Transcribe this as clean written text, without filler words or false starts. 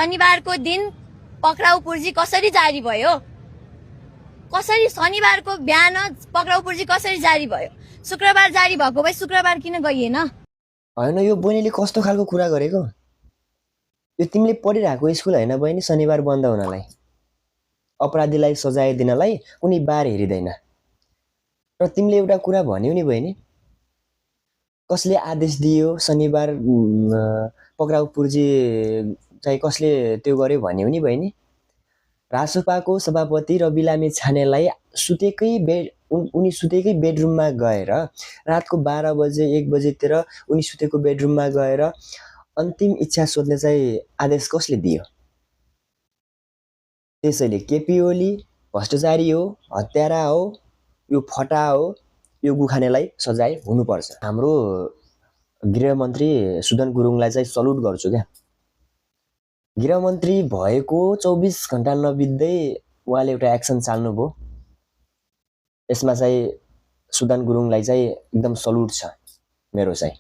शनिबारको दिन पक्राउ पूर्जी कसरी जारी भयो? कसरी शनिबारको बिहान पक्राउ पूर्जी कसरी जारी भयो? शुक्रबार जारी भएको भए शुक्रबार किन गइएन? होइन, यो बहिनीले कस्तो खालको कुरा गरेको? यो तिमीले पढिरहेको स्कुल होइन बहिनी, शनिबार बन्द हुनलाई, अपराधीलाई सजाय दिनलाई कुनै बार हेरिँदैन। र तिमीले एउटा कुरा भन्यौ नि बहिनी, कसले आदेश दियो शनिबार पक्राउ पूर्जी चाहिँ कसले त्यो गर्यो भन्यौ नि बहिनी? रासोपाको सभापति रवि लामिछानेलाई उनी सुतेकै बेडरुममा गएर रातको 12 बजे 1 बजेतिर उनी सुतेको बेडरुममा गएर अन्तिम इच्छा सोध्ने चाहिँ आदेश कसले दियो? त्यसैले केपी ओली भ्रष्टाचारी हो, हत्यारा हो, यो फटा हो, यो गुखानेलाई सजाय हुनुपर्छ। हाम्रो गृहमन्त्री सुदन गुरुङलाई चाहिँ सल्युट गर्छु क्या। गृहमन्त्री भएको 24 घण्टा नबित्दै उहाँले एउटा एक्सन चाल्नुभयो। यसमा चाहिँ सुदन गुरुङलाई चाहिँ एकदम सल्युट छ मेरो चाहिँ।